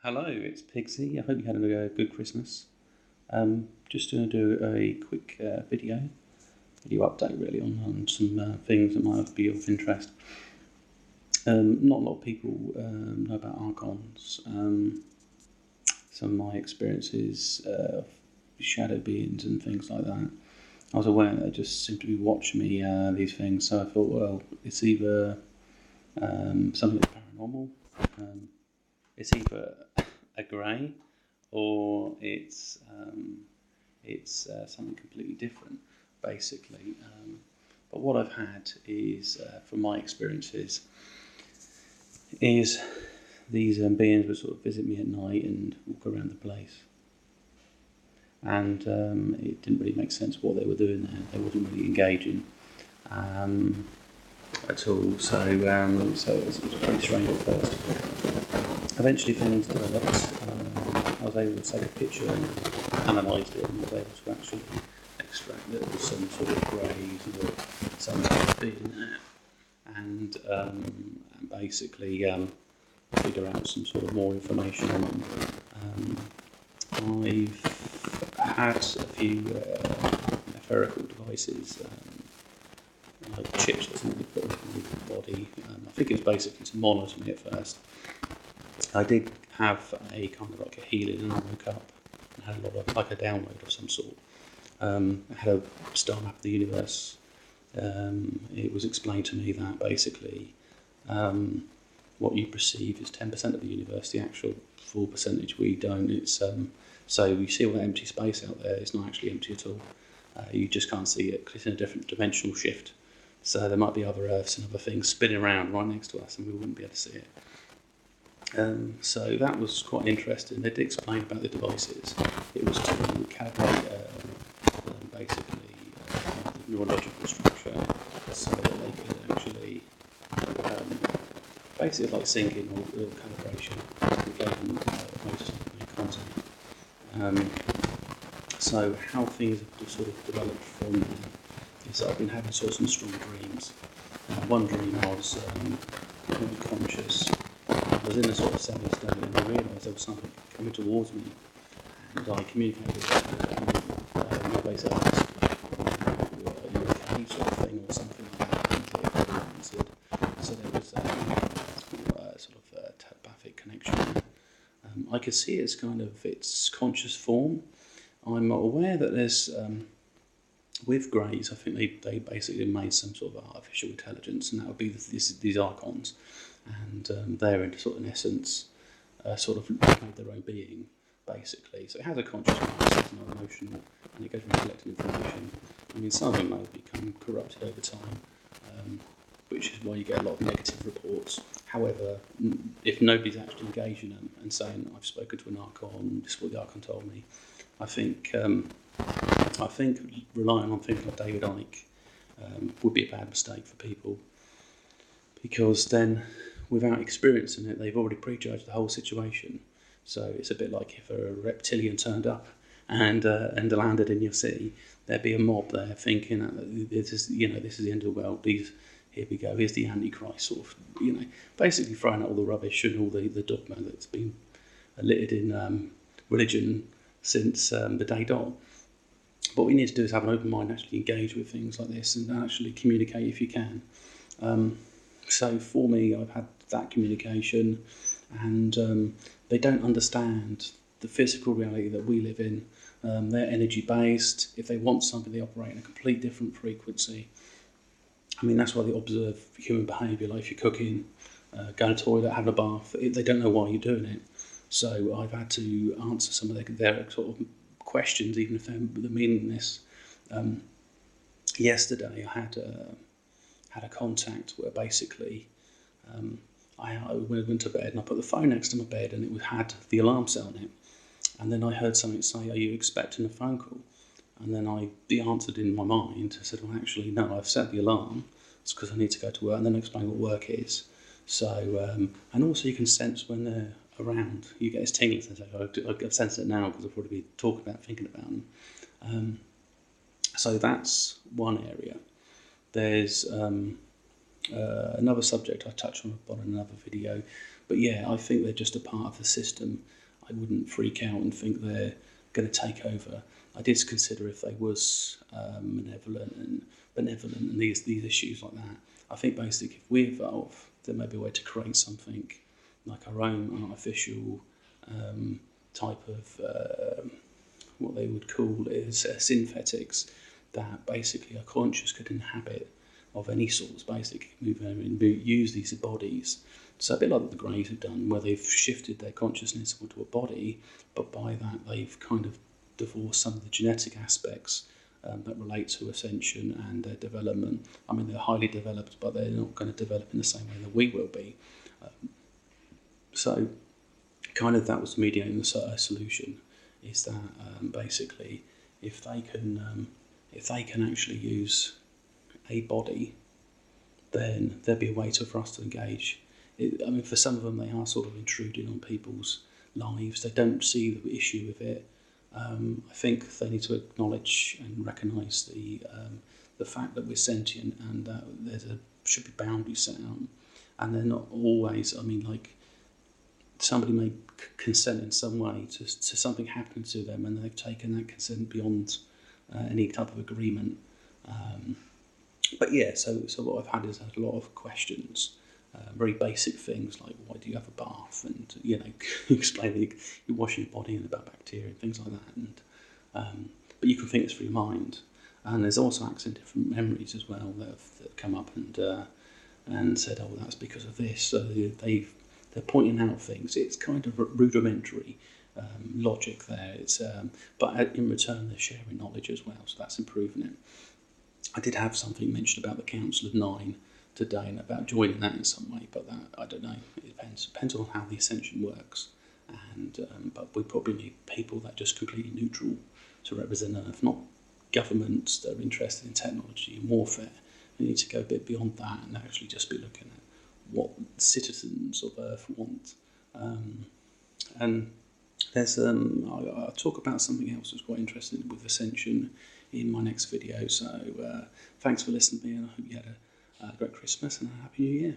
Hello, it's Pigsy. I hope you had a good Christmas. Just going to do a quick video update really on some things that might be of interest. Not a lot of people know about Arcons. Some of my experiences of shadow beings and things like that. I was aware that they just seemed to be watching me these things, so I thought, well, it's either something that's paranormal. It's either a grey or it's something completely different, basically. But what I've had is, from my experiences, is these beings would sort of visit me at night and walk around the place. And it didn't really make sense what they were doing there. They wasn't really engaging at all. So it was pretty strange at first. Eventually things developed. I was able to take a picture and analysed it, and was able to actually extract that there was some sort of greys or some sort of being there, and basically figure out some sort of more information on them. I've had a few etherical devices, like chips or something put in the body. I think it was basically to monitor me at first. I did have a kind of like a healing, and I woke up and had a lot of like a download of some sort. I had a star map of the universe. It was explained to me that basically what you perceive is 10% of the universe. The actual full percentage we don't. It's so you see all that empty space out there. It's not actually empty at all. You just can't see it because it's in a different dimensional shift. So there might be other Earths and other things spinning around right next to us, and we wouldn't be able to see it. So that was quite interesting. They did explain about the devices. It was to calibrate basically the neurological structure so that they could actually basically like syncing or calibration to gain most content. So how things have sort of developed from there is that I've been having sort of some strong dreams. One dream I was conscious. I was in a sort of semi-state and I realised there was something coming towards me, and I communicated with my base asked, are you okay, sort of thing, or something like that, and it answered. So there was sort of telepathic connection there. I could see it's kind of its conscious form. I'm aware that there's, with Greys, I think they basically made some sort of artificial intelligence, and that would be these Archons. And they're in sort of, in essence, sort of made their own being, basically. So it has a conscious mind, it's not emotional, and it goes around collecting information. I mean, some of them may become corrupted over time, which is why you get a lot of negative reports. However, if nobody's actually engaging them and saying, I've spoken to an Archon, this is what the Archon told me, I think relying on things like David Icke would be a bad mistake for people, because then, without experiencing it, they've already prejudged the whole situation. So it's a bit like if a reptilian turned up and landed in your city, there'd be a mob there thinking that this is the end of the world. Here we go. Here's the Antichrist, sort of, basically throwing out all the rubbish and all the dogma that's been littered in religion since the day dot. What we need to do is have an open mind, actually engage with things like this, and actually communicate if you can. So for me, I've had that communication, and they don't understand the physical reality that we live in. They're energy based. If they want something, they operate in a complete different frequency. I mean, that's why they observe human behaviour, like if you're cooking, going to the toilet, having a bath. They don't know why you're doing it. So I've had to answer some of their sort of questions, even if they're meaningless. Yesterday, I had a contact where basically I went to bed and I put the phone next to my bed, and it had the alarm set on it. And then I heard something say, "Are you expecting a phone call?" And then the answered in my mind. I said, "Well, actually, no. I've set the alarm. It's because I need to go to work." And then I explained what work is. So, and also you can sense when they're around. You get this tingling sensation. I sense it now because I've probably been thinking about them. So that's one area. There's Another subject I touched on another video, but yeah, I think they're just a part of the system. I wouldn't freak out and think they're going to take over. I did consider if they was benevolent and these issues like that. I think basically if we evolve, there may be a way to create something like our own artificial type of what they would call is synthetics that basically are conscious, could inhabit of any sorts, basically move and use these bodies. So a bit like what the Greys have done, where they've shifted their consciousness onto a body, but by that they've kind of divorced some of the genetic aspects that relate to ascension and their development. I mean, they're highly developed, but they're not going to develop in the same way that we will be. So kind of that was mediating the solution, is that basically if they can actually use a body, then there'd be a way for us to engage. I mean, for some of them, they are sort of intruding on people's lives. They don't see the issue with it. I think they need to acknowledge and recognise the fact that we're sentient and that should be boundaries set out. And they're not always, I mean, like, somebody may consent in some way to something happening to them, and they've taken that consent beyond any type of agreement. But yeah, so what I've had is a lot of questions, very basic things like why do you have a bath, and explaining you're washing your body and about bacteria and things like that. And but you can think this through your mind, and there's also accessing different memories as well that have come up and said, oh, that's because of this. So they're pointing out things. It's kind of rudimentary logic there. It's but in return they're sharing knowledge as well, so that's improving it. I did have something mentioned about the Council of Nine today and about joining that in some way, but that, I don't know. It depends on how the ascension works. And but we probably need people that are just completely neutral to represent Earth, not governments that are interested in technology and warfare. We need to go a bit beyond that and actually just be looking at what citizens of Earth want. And there's I'll talk about something else that's quite interesting with ascension in my next video. So thanks for listening to me, and I hope you had a great Christmas and a Happy New Year.